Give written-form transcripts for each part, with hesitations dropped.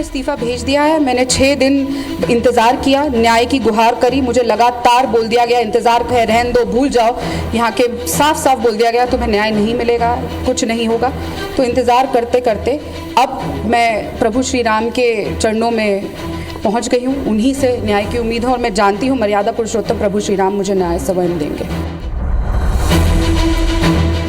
इस्तीफ़ा भेज दिया है। मैंने 6 दिन इंतज़ार किया, न्याय की गुहार करी, मुझे लगातार बोल दिया गया इंतज़ार है, रहने दो, भूल जाओ। यहाँ के साफ साफ बोल दिया गया तुम्हें न्याय नहीं मिलेगा, कुछ नहीं होगा। तो इंतज़ार करते करते अब मैं प्रभु श्री राम के चरणों में पहुँच गई हूँ। उन्हीं से न्याय की उम्मीद है और मैं जानती हूँ मर्यादा पुरुषोत्तम प्रभु श्री राम मुझे न्याय सवर्ण देंगे।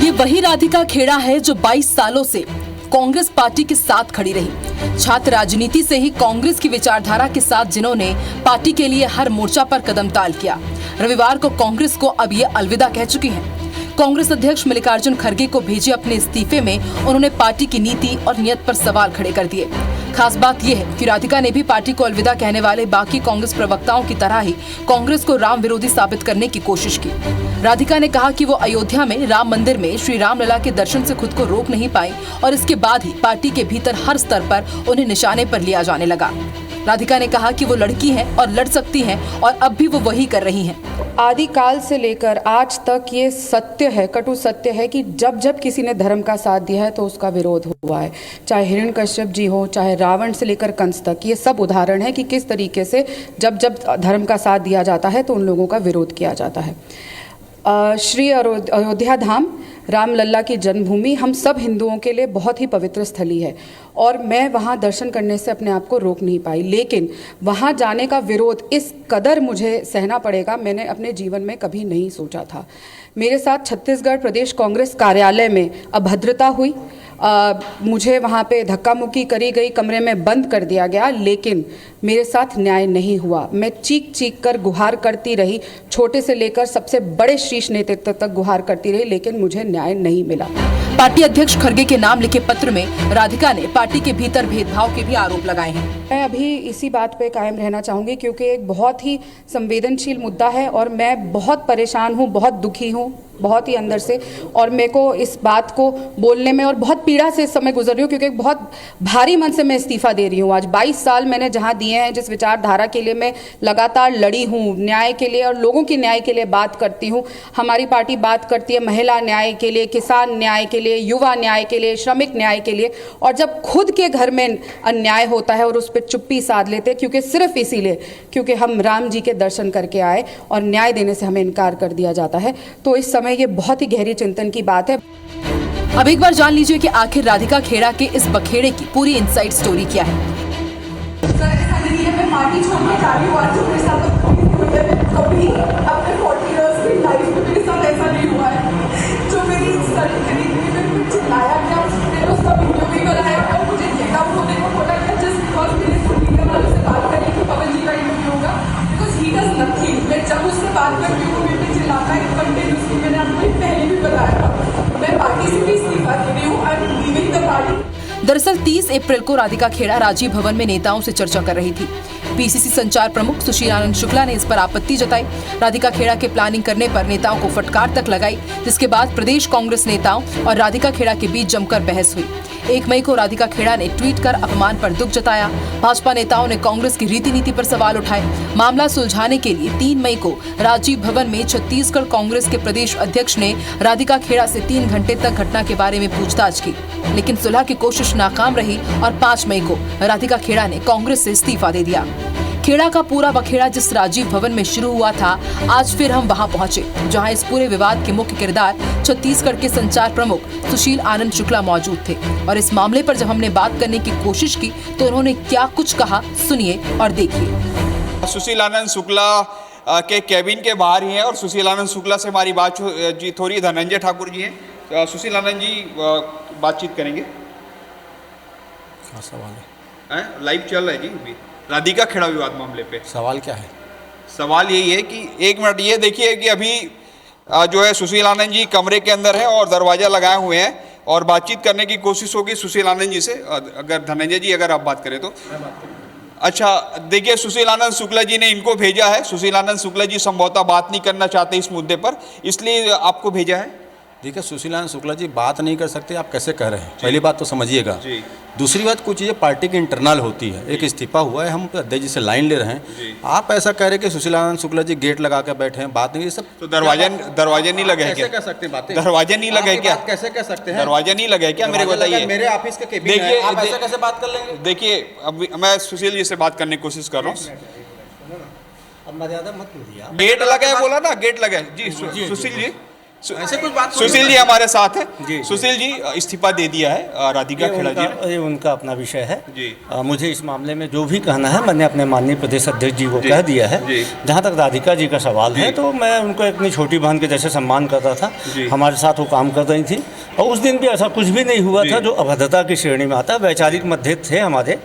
ये वही राधिका खेड़ा है जो 22 सालों से कांग्रेस पार्टी के साथ खड़ी रही। छात्र राजनीति से ही कांग्रेस की विचारधारा के साथ जिन्होंने पार्टी के लिए हर मोर्चा पर कदम ताल किया, रविवार को कांग्रेस को अब ये अलविदा कह चुकी हैं। कांग्रेस अध्यक्ष मल्लिकार्जुन खड़गे को भेजे अपने इस्तीफे में उन्होंने पार्टी की नीति और नियत पर सवाल खड़े कर दिए। खास बात यह है कि राधिका ने भी पार्टी को अलविदा कहने वाले बाकी कांग्रेस प्रवक्ताओं की तरह ही कांग्रेस को राम विरोधी साबित करने की कोशिश की। राधिका ने कहा कि वो अयोध्या में राम मंदिर में श्री राम लला के दर्शन से खुद को रोक नहीं पाई और इसके बाद ही पार्टी के भीतर हर स्तर पर उन्हें निशाने पर लिया जाने लगा। राधिका ने कहा कि वो लड़की हैं और लड़ सकती हैं और अब भी वो वही कर रही हैं। आदिकाल से लेकर आज तक ये सत्य है, कटु सत्य है कि जब जब किसी ने धर्म का साथ दिया है तो उसका विरोध हुआ है। चाहे हिरण्यकश्यप जी हो, चाहे रावण से लेकर कंस तक, ये सब उदाहरण है कि किस तरीके से जब जब धर्म का साथ दिया जाता है तो उन लोगों का विरोध किया जाता है। श्री अयोध्या धाम राम लल्ला की जन्मभूमि हम सब हिंदुओं के लिए बहुत ही पवित्र स्थली है और मैं वहाँ दर्शन करने से अपने आप को रोक नहीं पाई, लेकिन वहाँ जाने का विरोध इस कदर मुझे सहना पड़ेगा मैंने अपने जीवन में कभी नहीं सोचा था। मेरे साथ छत्तीसगढ़ प्रदेश कांग्रेस कार्यालय में अभद्रता हुई, मुझे वहाँ पे धक्का मुक्की करी गई, कमरे में बंद कर दिया गया, लेकिन मेरे साथ न्याय नहीं हुआ। मैं चीख चीख कर गुहार करती रही, छोटे से लेकर सबसे बड़े शीर्ष नेतृत्व तक गुहार करती रही, लेकिन मुझे न्याय नहीं मिला। पार्टी अध्यक्ष खड़गे के नाम लिखे पत्र में राधिका ने पार्टी के भीतर भेदभाव के भी आरोप लगाए हैं। मैं अभी इसी बात पे कायम रहना चाहूँगी क्योंकि एक बहुत ही संवेदनशील मुद्दा है और मैं बहुत परेशान हूँ, बहुत दुखी हूँ, बहुत ही अंदर से, और मेरे को इस बात को बोलने में और बहुत पीड़ा से इस समय गुजर रही हूँ क्योंकि एक बहुत भारी मन से मैं इस्तीफा दे रही हूँ। आज 22 साल मैंने जहाँ दिए हैं, जिस विचारधारा के लिए मैं लगातार लड़ी हूँ, न्याय के लिए और लोगों की न्याय के लिए बात करती हूँ। हमारी पार्टी बात करती है महिला न्याय के लिए, किसान न्याय के लिए, युवा न्याय के लिए, श्रमिक न्याय के लिए, और जब खुद के घर में अन्याय होता है और उस पर चुप्पी साध लेते हैं क्योंकि सिर्फ इसीलिए क्योंकि हम राम जी के दर्शन करके आए और न्याय देने से हमें इनकार कर दिया जाता है, तो इस समय ये बहुत ही गहरी चिंतन की बात है। अब एक बार जान लीजिए कि आखिर राधिका खेड़ा के इस बखेड़े की पूरी इनसाइड स्टोरी क्या है। जब उससे बात करती हूँ मेरे चिल्लाता है कंटिन्यूसली, मैंने आपको पहले भी बताया था, मैं पार्टी से भी इस्तीफा दे रही हूँ, I am leaving the party. दरअसल 30 अप्रैल को राधिका खेड़ा राजीव भवन में नेताओं से चर्चा कर रही थी। पीसीसी संचार प्रमुख सुशील आनंद शुक्ला ने इस पर आपत्ति जताई। राधिका खेड़ा के प्लानिंग करने पर नेताओं को फटकार तक लगाई, जिसके बाद प्रदेश कांग्रेस नेताओं और राधिका खेड़ा के बीच जमकर बहस हुई। 1 मई को राधिका खेड़ा ने ट्वीट कर अपमान पर दुख जताया। भाजपा नेताओं ने कांग्रेस की रीति नीति पर सवाल उठाए। मामला सुलझाने के लिए 3 मई को राजीव भवन में छत्तीसगढ़ कांग्रेस के प्रदेश अध्यक्ष ने राधिका खेड़ा से 3 घंटे तक घटना के बारे में पूछताछ की, लेकिन सुलह की कोशिश नाकाम रही और 5 मई को राधिका खेड़ा ने कांग्रेस से इस्तीफा दे दिया। खेड़ा का पूरा बखेड़ा जिस राजीव भवन में शुरू हुआ था, आज फिर हम वहां पहुंचे जहां इस पूरे विवाद के मुख्य किरदार छत्तीसगढ़ के संचार प्रमुख सुशील आनंद शुक्ला मौजूद थे। और इस मामले पर जब हमने बात करने की कोशिश की तो उन्होंने क्या कुछ कहा, सुनिए और देखिए। सुशील आनंद शुक्ला के केबिन के बाहर ही हैं और सुशील आनंद शुक्ला से हमारी बात जी थोड़ी धनंजय ठाकुर जी हैं। सुशील आनंद जी बातचीत करेंगे। क्या सवाल है? लाइव चल रहा है जी अभी राधिका खेड़ा विवाद मामले पे। सवाल क्या है? सवाल यही है कि 1 मिनट ये देखिए कि अभी जो है सुशील आनंद जी कमरे के अंदर है और दरवाजा लगाए हुए हैं और बातचीत करने की कोशिश होगी सुशील आनंद जी से। अगर धनंजय जी अगर आप बात करें तो। अच्छा देखिए, सुशील आनंद शुक्ला जी ने इनको भेजा है। सुशील आनंद शुक्ला जी संभवतः बात नहीं करना चाहते इस मुद्दे पर, इसलिए आपको भेजा है। देखिए सुशीलानंद शुक्ला जी बात नहीं कर सकते, आप कैसे कह रहे हैं? पहली बात तो समझिएगा। दूसरी बात, कुछ चीज़ें पार्टी की इंटरनल होती है। एक इस्तीफा हुआ है, हम अध्यक्ष जी से लाइन ले रहे हैं। आप ऐसा कह रहे हैं कि सुशीलानंद शुक्ला जी गेट लगा के बैठे हैं, बात नहीं, ये सब तो दरवाजे नहीं लगे हैं क्या? कैसे कह सकते हैं बातें? दरवाजे नहीं लगे क्या? कैसे कह सकते हैं? दरवाजे नहीं लगे क्या? मेरे को बताइए। मेरे ऑफिस के केबिन है, आप ऐसे कैसे बात कर लेंगे? देखिए, अब मैं सुशील जी से बात करने की कोशिश कर रहा हूँ। अब मर्यादा मत भूलिए आप। गेट लगा है बोला ना, गेट लगा है जी। सुशील जी, ऐसे कुछ बात सुशील जी हमारे साथ है। जी। सुशील जी इस्तीफा दे दिया है राधिका खेड़ा जी ने। ये उनका अपना विषय है जी। मुझे इस मामले में जो भी कहना है मैंने अपने माननीय प्रदेश अध्यक्ष जी को कह दिया है। जी। जहाँ तक राधिका जी का सवाल है तो मैं उनको अपनी छोटी बहन के जैसे सम्मान करता था। हमारे साथ वो काम कर रही थी और उस दिन भी ऐसा कुछ भी नहीं हुआ था जो अभद्रता की श्रेणी में आता। वैचारिक मतभेद थे हमारे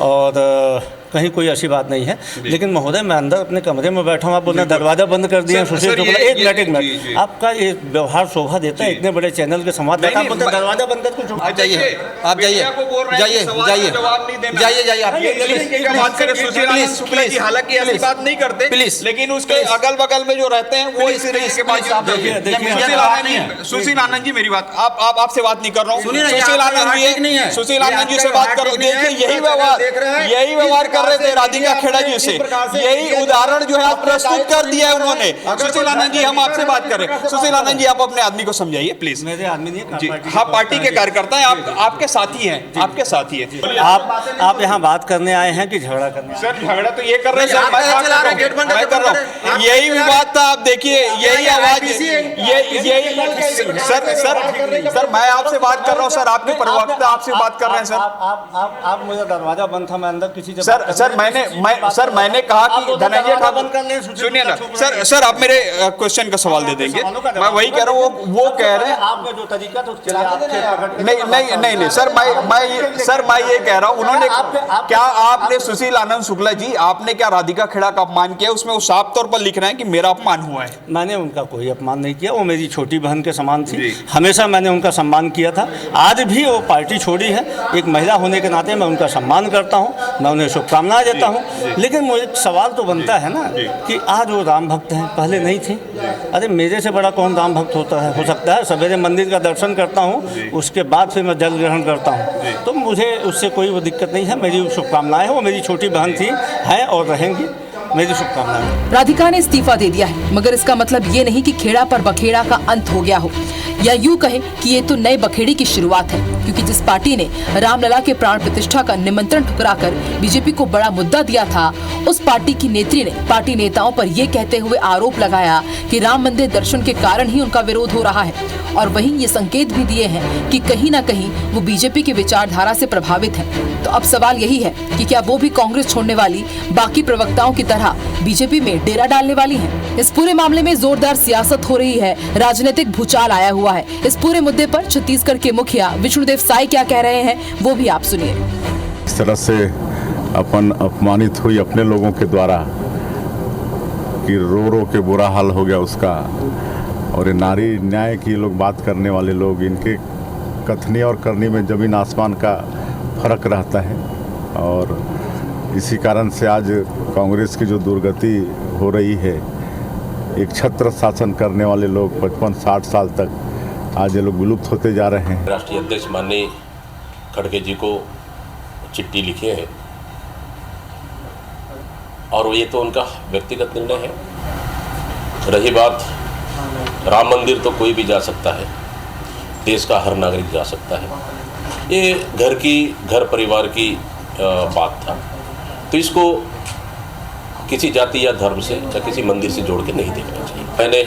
और कहीं कोई ऐसी बात नहीं है। लेकिन महोदय, मैं अंदर अपने कमरे में बैठा हूँ, आप बोलना दरवाजा बंद कर दिया। सुशील शुक्ला, एक मिनट, आपका ये व्यवहार शोभा देता है इतने बड़े चैनल के संवाददाता, आप बोलते दरवाजा बंद कर कुछ। आप जाइए, आप जाइए, जाइए, जाइए, जाइए आप। हालांकि ऐसी बात नहीं करते, प्लीज, लेकिन उसके अगल बगल में जो रहते हैं वो इस तरीके के बात। सुशील आनंद जी, मेरी बात, आप आपसे बात नहीं कर रहा हूँ। सुशील आनंद जी से बात करो। देखिए, यही व्यवहार कर रहे थे राधिका खेड़ा जी से, यही उदाहरण जो है आप प्रस्तुत कर दिया है उन्होंने। सुशील आनंद जी, हम आपसे बात करें। सुशील आनंद जी, आप अपने आदमी को समझाइए प्लीज। मेरे आदमी नहीं जी, हाँ, पार्टी के कार्यकर्ता हैं, आपके साथी हैं, आपके साथी हैं। आप यहाँ बात करने आए हैं कि झगड़ा करने? सर, झगड़ा तो ये कर रहे हैं सर, मैं कर रहा हूँ। यही विवाद था। आप देखिए, यही आवाज, सर मैं आपसे बात कर रहा हूँ सर, आपके प्रवक्ता आपसे बात कर रहे हैं सर। आप मुझे दरवाजा बंद था, मैं अंदर किसी से सर मैंने कहा कि धनंजय ठाकुर, सुनिए ना सर, आप मेरे क्वेश्चन का सवाल दे देंगे। मैं वही कह रहा हूँ, वो कह रहे हैं आपने जो तरीका तो नहीं सर, मैं ये कह रहा हूँ, उन्होंने क्या, आपने सुशील आनंद शुक्ला जी, आपने क्या राधिका खेड़ा का अपमान किया? उसमें वो साफ तौर पर लिख रहे हैं कि मेरा अपमान हुआ है। मैंने उनका कोई अपमान नहीं किया, वो मेरी छोटी बहन के समान थी। हमेशा मैंने उनका सम्मान किया था, आज भी वो पार्टी छोड़ी है। एक महिला होने के नाते मैं उनका सम्मान करता हूँ, मैं उन्हें शुभकामनाएं देता हूँ। लेकिन मुझे सवाल तो बनता है ना कि आज वो राम भक्त हैं, पहले नहीं थे। अरे मेरे से बड़ा कौन राम भक्त होता है? हो सकता है सवेरे मंदिर का दर्शन करता हूँ, उसके बाद फिर मैं जल ग्रहण करता हूँ, तो मुझे उससे कोई वो दिक्कत नहीं है। मेरी शुभकामनाएं हैं, वो मेरी छोटी बहन थी, है और रहेंगी। मेरी शुभकामनाएं। राधिका ने इस्तीफा दे दिया है, मगर इसका मतलब ये नहीं कि खेड़ा पर बखेड़ा का अंत हो गया हो, या यूं कहें कि ये तो नए बखेड़ी की शुरुआत है। क्योंकि जिस पार्टी ने रामलला के प्राण प्रतिष्ठा का निमंत्रण ठुकराकर बीजेपी को बड़ा मुद्दा दिया था, उस पार्टी की नेत्री ने पार्टी नेताओं पर यह कहते हुए आरोप लगाया कि राम मंदिर दर्शन के कारण ही उनका विरोध हो रहा है, और वहीं ये संकेत भी दिए हैं कि कहीं न कहीं वो बीजेपी की विचारधारा से प्रभावित है। तो अब सवाल यही है कि क्या वो भी कांग्रेस छोड़ने वाली बाकी प्रवक्ताओं की तरह बीजेपी में डेरा डालने वाली हैं? इस पूरे मामले में जोरदार सियासत हो रही है, राजनीतिक भूचाल आया हुआ है। इस पूरे मुद्दे पर छत्तीसगढ़ के मुखिया विष्णुदेव साई क्या कह रहे हैं, वो भी आप सुनिए। इस तरह से अपमानित हुई अपने लोगों के द्वारा कि रो रो के बुरा हाल हो गया उसका। और ये नारी न्याय की लोग बात करने वाले लोग, इनके कथनी और करनी में जमीन आसमान का फर्क रहता है। और इसी कारण से आज कांग्रेस की जो दुर्गति हो रही है, एक छत्र शासन करने वाले लोग 55-60 साल तक आज ये लोग विलुप्त होते जा रहे हैं। राष्ट्रीय अध्यक्ष माननीय खड़गे जी को चिट्ठी लिखे है, और ये तो उनका व्यक्तिगत निर्णय है। रही बात राम मंदिर, तो कोई भी जा सकता है, देश का हर नागरिक जा सकता है। ये घर परिवार की बात था, तो इसको किसी जाति या धर्म से या किसी मंदिर से जोड़ के नहीं देखना चाहिए। मैंने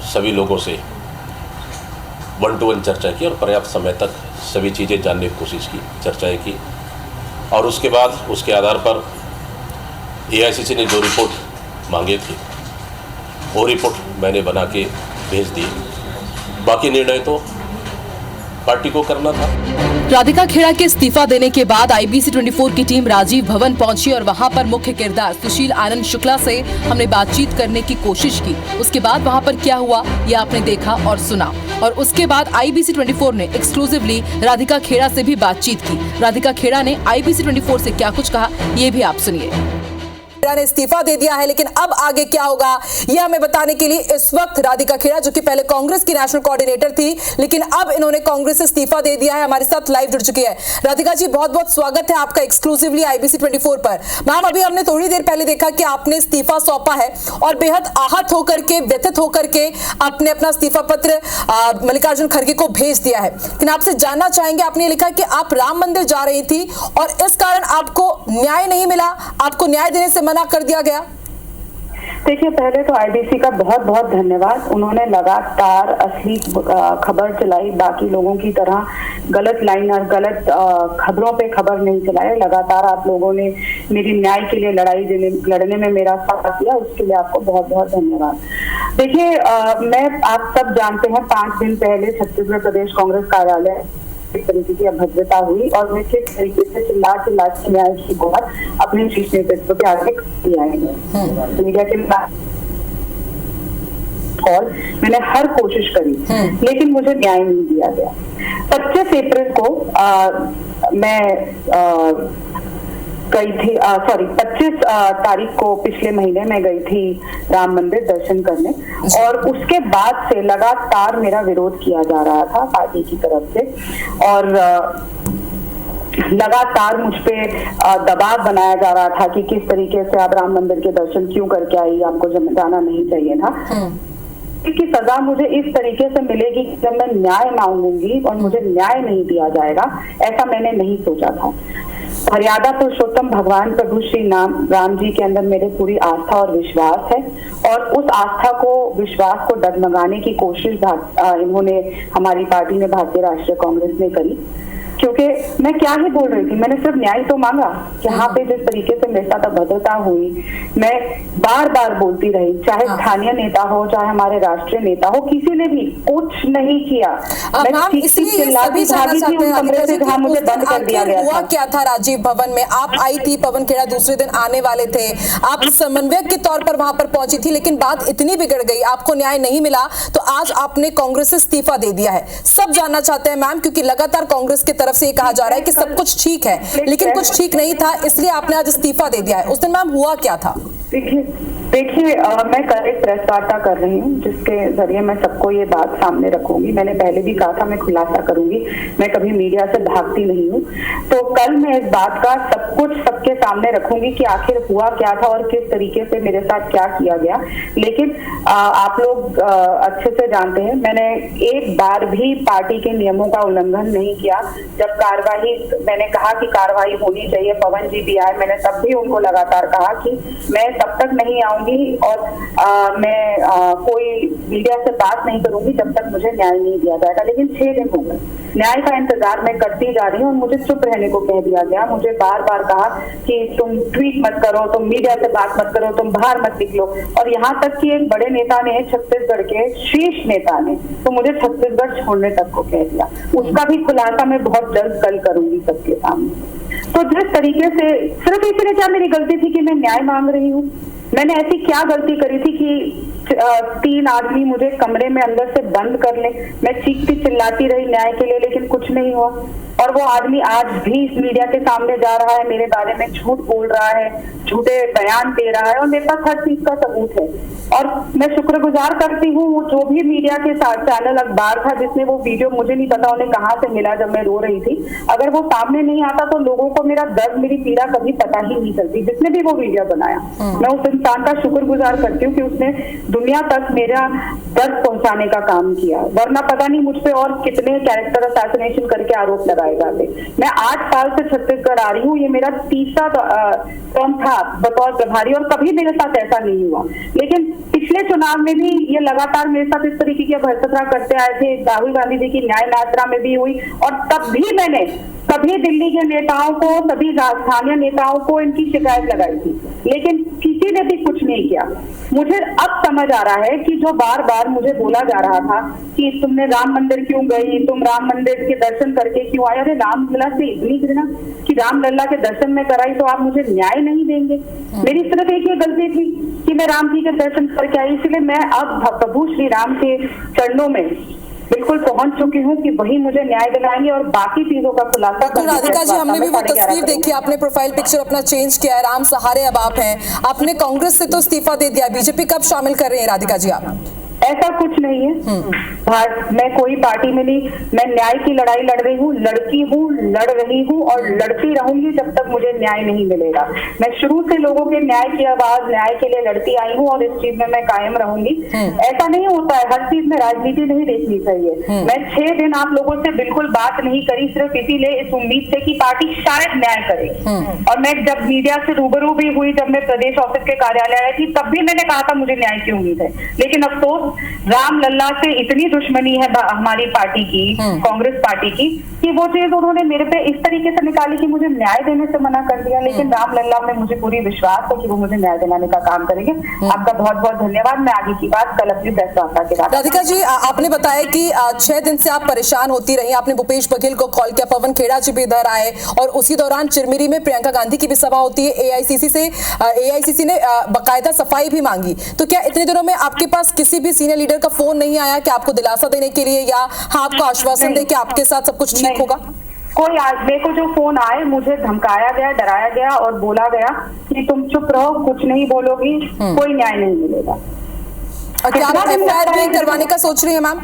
सभी लोगों से 1-to-1 चर्चा की और पर्याप्त समय तक सभी चीज़ें जानने की कोशिश की, चर्चाएं की, और उसके बाद उसके आधार पर AICC ने जो रिपोर्ट मांगे थे वो रिपोर्ट मैंने बना के भेज दी। बाकी निर्णय तो पार्टी को करना था। राधिका खेड़ा के इस्तीफा देने के बाद IBC 24 की टीम राजीव भवन पहुंची और वहां पर मुख्य किरदार सुशील आनंद शुक्ला से हमने बातचीत करने की कोशिश की। उसके बाद वहां पर क्या हुआ ये आपने देखा और सुना, और उसके बाद IBC 24 ने एक्सक्लूसिवली राधिका खेड़ा से भी बातचीत की। राधिका खेड़ा ने IBC 24 से क्या कुछ कहा ये भी आप सुनिए। खेड़ा ने इस्तीफा दे दिया है, लेकिन अब आगे क्या होगा यह हमें बताने के लिए इस वक्त राधिका खेड़ा, जो कि पहले कांग्रेस की नेशनल कोऑर्डिनेटर थी लेकिन अब इन्होंने कांग्रेस से इस्तीफा दे दिया है, हमारे साथ लाइव जुड़ चुकी है। राधिका जी, बहुत बहुत स्वागत है आपका एक्सक्लूसिवली IBC 24 पर। मैम, अभी हमने थोड़ी देर पहले देखा कि आपने इस्तीफा सौंपा है और बेहद आहत होकर के, व्यथित होकर के आपने अपना इस्तीफा पत्र मल्लिकार्जुन खड़गे को भेज दिया है। लेकिन आपसे जानना चाहेंगे, आपने लिखा कि आप राम मंदिर जा रही थी और इस कारण आपको न्याय नहीं मिला, आपको न्याय देने से मना कर दिया गया। देखिए, पहले तो IBC का बहुत बहुत धन्यवाद। उन्होंने लगातार असली खबर चलाई, बाकी लोगों की तरह गलत लाइन और गलत खबरों पे खबर नहीं चलाई। लगातार आप लोगों ने मेरी न्याय के लिए लड़ने में मेरा साथ दिया, उसके लिए आपको बहुत बहुत धन्यवाद। देखिए, आप सब जानते हैं 5 दिन पहले छत्तीसगढ़ प्रदेश कांग्रेस कार्यालय इस तरीके की अभद्रता हुई और मैं किस तरीके से चिल्ला के न्याय की गुहार अपने शीर्ष नेतृत्व के आगे आएंगे। मीडिया के और मैंने हर कोशिश करी, लेकिन मुझे न्याय नहीं दिया गया। 25 अप्रैल को मैं गई थी, 25 तारीख को पिछले महीने में गई थी राम मंदिर दर्शन करने, और उसके बाद से लगातार मेरा विरोध किया जा रहा था पार्टी की तरफ से और लगातार मुझ पे दबाव बनाया जा रहा था कि किस तरीके से आप राम मंदिर के दर्शन क्यों करके आई, आपको जाना नहीं चाहिए था। इसकी सजा मुझे इस तरीके से मिलेगी कि जब मैं न्याय मांगूंगी और मुझे न्याय नहीं दिया जाएगा, ऐसा मैंने नहीं सोचा था। मर्यादा पुरुषोत्तम भगवान प्रभु श्री राम जी के अंदर मेरे पूरी आस्था और विश्वास है और उस आस्था को, विश्वास को डगमगाने की कोशिश इन्होंने, हमारी पार्टी ने, भारतीय राष्ट्रीय कांग्रेस ने करी। क्योंकि मैं क्या ही बोल रही थी, मैंने सिर्फ न्याय तो मांगा। यहाँ पे जिस तरीके से मेरे साथ अभद्रता हुई, मैं बार बार बोलती रही, चाहे स्थानीय नेता हो, चाहे हमारे राष्ट्रीय नेता हो, किसी ने भी कुछ नहीं किया। मुझे बंद कर दिया गया। हुआ क्या था राजीव भवन में? आप आई थी, पवन खेड़ा दूसरे दिन आने वाले थे, आप समन्वयक के तौर पर वहां पर पहुंची थी, लेकिन बात इतनी बिगड़ गई, आपको न्याय नहीं मिला, तो आज आपने कांग्रेस से इस्तीफा दे दिया है। सब जानना चाहते हैं मैम, क्योंकि लगातार कांग्रेस के तरफ से ये कहा जा रहा है कि सब कुछ ठीक है, लेकिन कुछ ठीक नहीं था, इसलिए आपने आज इस्तीफा दे दिया है। उस दिन मैम हुआ क्या था? देखिए, मैं कल एक प्रेस वार्ता कर रही हूँ जिसके जरिए मैं सबको ये बात सामने रखूंगी। मैंने पहले भी कहा था मैं खुलासा करूंगी, मैं कभी मीडिया से भागती नहीं हूँ। तो कल मैं इस बात का सब कुछ सबके सामने रखूंगी कि आखिर हुआ क्या था और किस तरीके से मेरे साथ क्या किया गया। लेकिन आप लोग अच्छे से जानते हैं, मैंने एक बार भी पार्टी के नियमों का उल्लंघन नहीं किया। जब कार्रवाई, मैंने कहा कि कार्रवाई होनी चाहिए, पवन जी भी आए, मैंने तब भी उनको लगातार कहा कि मैं तब तक नहीं आऊंगी और मैं कोई मीडिया से बात नहीं करूंगी जब तक मुझे न्याय नहीं दिया जाएगा। लेकिन 6 दिन हो गए, न्याय का इंतजार मैं करती जा रही हूँ और मुझे चुप रहने को कह दिया गया। मुझे बार बार कहा कि तुम ट्वीट मत करो, तुम मीडिया से बात मत करो, तुम बाहर मत निकलो, और यहाँ तक कि एक बड़े नेता ने, छत्तीसगढ़ के शीर्ष नेता ने, तो मुझे छत्तीसगढ़ छोड़ने तक को कह दिया। उसका भी खुलासा मैं बहुत जल्द कल करूंगी सबके सामने। तो जिस तरीके से, सिर्फ इसलिए क्या मेरी गलती थी कि मैं न्याय मांग रही हूँ? मैंने ऐसी क्या गलती करी थी कि 3 आदमी मुझे कमरे में अंदर से बंद कर ले? मैं चीखती चिल्लाती रही न्याय के लिए, लेकिन कुछ नहीं हुआ। और वो आदमी आज भी इस मीडिया के सामने जा रहा है, मेरे बारे में झूठ बोल रहा है, झूठे बयान दे रहा है, और मेरे पास हर चीज का सबूत है। और मैं शुक्रगुजार करती हूँ वो जो भी मीडिया के साथ चैनल, अखबार था जिसने वो वीडियो, मुझे नहीं पता उन्हें कहाँ से मिला जब मैं रो रही थी, अगर वो सामने नहीं आता तो लोगों को मेरा दर्द, मेरी पीड़ा कभी पता ही नहीं चलती। जिसने भी वो वीडियो बनाया, मैं उस इंसान का शुक्रगुजार करती हूँ कि उसने दुनिया तक मेरा दर्द पहुंचाने का काम किया, वरना पता नहीं मुझ पे और कितने कैरेक्टर असैसिनेशन करके आरोप लगाए जाते। मैं 8 साल से छत्तीसगढ़ आ रही हूँ, ये मेरा 3रा टर्म था बतौर प्रभारी, और कभी मेरे साथ ऐसा नहीं हुआ। लेकिन पिछले चुनाव में भी ये लगातार मेरे साथ इस तरीके की भ्रष्टाचार करते आए थे। राहुल गांधी जी की न्याय यात्रा में भी हुई, और तब भी मैंने सभी दिल्ली के नेताओं को, सभी स्थानीय नेताओं को इनकी शिकायत लगाई थी, लेकिन किसी ने भी कुछ नहीं किया। मुझे अब समझ आ रहा है कि जो बार बार मुझे बोला जा रहा था कि तुमने राम मंदिर क्यों गई, तुम राम मंदिर के दर्शन करके क्यों आई? अरे रामलला से इतनी घृणा कि रामलला के दर्शन में कराई तो आप मुझे न्याय नहीं देंगे? मेरी सिर्फ एक ही गलती थी कि मैं राम जी के दर्शन करके आई, इसलिए मैं अब प्रभु श्री राम के चरणों में बिल्कुल पहुंच चुकी हूं कि वही मुझे न्याय दिलाएंगे और बाकी चीजों का खुलासा तो राधिका जी, हमने भी वो तस्वीर देखी, आपने प्रोफाइल पिक्चर अपना चेंज किया है, राम सहारे अब आप हैं, आपने कांग्रेस से तो इस्तीफा दे दिया, बीजेपी कब शामिल कर रहे हैं राधिका जी आप? ऐसा कुछ नहीं है। मैं कोई पार्टी में नहीं, मैं न्याय की लड़ाई लड़ रही हूँ, लड़की हूँ, लड़ रही हूँ और लड़ती रहूंगी जब तक मुझे न्याय नहीं मिलेगा। मैं शुरू से लोगों के न्याय की आवाज, न्याय के लिए लड़ती आई हूँ और इस चीज में मैं कायम रहूंगी। ऐसा नहीं होता है, हर चीज में राजनीति नहीं देखनी चाहिए। मैं 6 दिन आप लोगों से बिल्कुल बात नहीं करी, सिर्फ इसीलिए इस उम्मीद से कि पार्टी शायद न्याय करे। और मैं जब मीडिया से रूबरू भी हुई, जब मैं प्रदेश ऑफिस के कार्यालय आई थी, तब भी मैंने कहा था मुझे न्याय की उम्मीद है। लेकिन अफसोस राम लल्ला से इतनी दुश्मनी है हमारी पार्टी की, कांग्रेस पार्टी की, कि वो चीज उन्होंने मेरे पे इस तरीके से निकाली कि मुझे न्याय देने से मना कर दिया। लेकिन राम लल्ला में मुझे पूरी विश्वास है कि वो मुझे न्याय दिलाने का काम करेंगे। आपका बहुत बहुत धन्यवाद। मैं आगे की बात कल अपनी प्रेस वार्ता के बाद। राधिका जी, आपने बताया कि 6 दिन से आप परेशान होती रही, आपने भूपेश बघेल को कॉल किया, पवन खेड़ा जी भी इधर आए और उसी दौरान चिरमिरी में प्रियंका गांधी की भी सभा होती है, एआईसीसी ने बाकायदा सफाई भी मांगी। तो क्या इतने दिनों में आपके पास किसी भी सीनियर लीडर का फोन नहीं आया कि आपको दिलासा देने के लिए या आपको आश्वासन दे कि आपके साथ सब कुछ ठीक होगा? कोई आज मेरे को जो फोन आए, मुझे धमकाया गया, डराया गया और बोला गया कि तुम चुप रहो, कुछ नहीं बोलोगी, कोई न्याय नहीं मिलेगा। और क्या आप एफआईआर भी करवाने का सोच रही है मैम?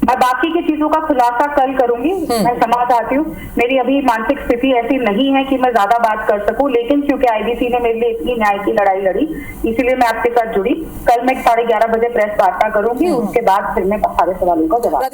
मैं बाकी की चीजों का खुलासा कल करूंगी। मैं क्षमा चाहती हूँ, मेरी अभी मानसिक स्थिति ऐसी नहीं है कि मैं ज्यादा बात कर सकूं, लेकिन क्योंकि आईबीसी ने मेरे लिए इतनी न्याय की लड़ाई लड़ी, इसीलिए मैं आपके साथ जुड़ी। कल मैं 11:30 बजे प्रेस वार्ता करूंगी, उसके बाद फिर मैं सारे सवालों का जवाब